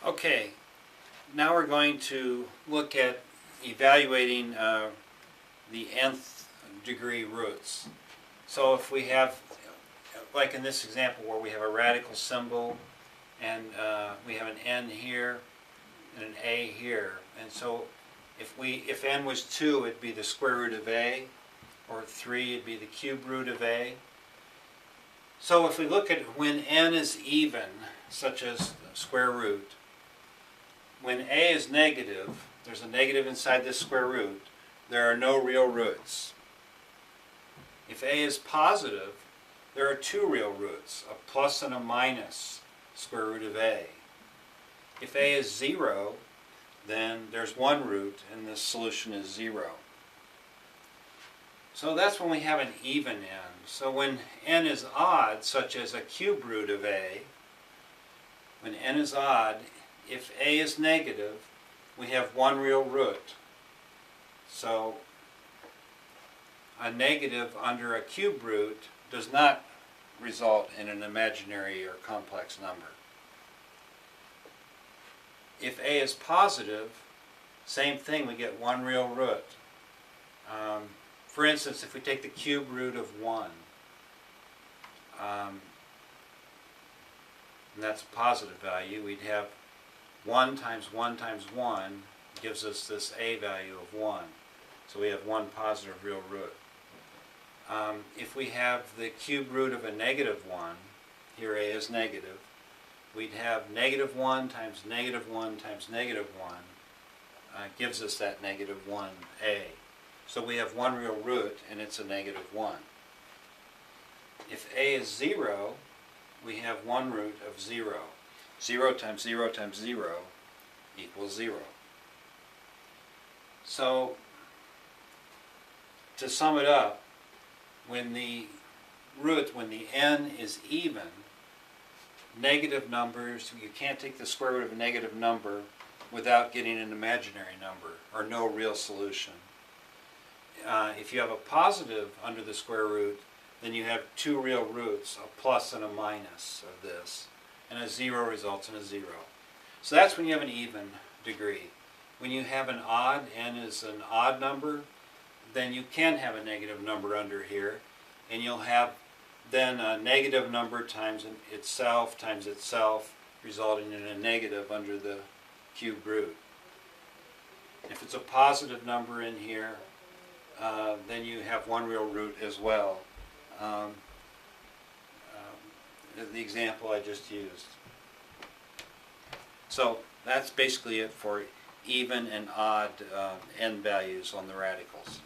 Okay, now we're going to look at evaluating the nth degree roots. So if we have, like in this example where we have a radical symbol and we have an n here and an a here, and so if n was 2, it'd be the square root of a, or 3, it'd be the cube root of a. So if we look at when n is even, such as square root, when a is negative, there's a negative inside this square root, there are no real roots. If a is positive, there are 2 real roots, a plus and a minus square root of a. If a is 0, then there's 1 root and the solution is 0. So that's when we have an even n. So when n is odd, such as a cube root of a, when n is odd, if a is negative, we have 1 real root. So a negative under a cube root does not result in an imaginary or complex number. If a is positive, same thing, we get 1 real root. For instance, if we take the cube root of 1, and that's a positive value, we'd have 1 times 1 times 1 gives us this a value of 1. So we have 1 positive real root. If we have the cube root of a negative 1, here a is negative, we'd have negative 1 times negative 1 times negative 1 gives us that negative 1a. So we have 1 real root and it's a negative 1. If a is 0, we have 1 root of 0. 0 times 0 times 0 equals 0. So, to sum it up, when the n is even, negative numbers, you can't take the square root of a negative number without getting an imaginary number, or no real solution. If you have a positive under the square root, then you have 2 real roots, a plus and a minus of this, and a 0 results in a 0. So that's when you have an even degree. When you have an odd, n is an odd number, then you can have a negative number under here, and you'll have then a negative number times itself, resulting in a negative under the cube root. If it's a positive number in here, then you have 1 real root as well. The example I just used. So that's basically it for even and odd n values on the radicals.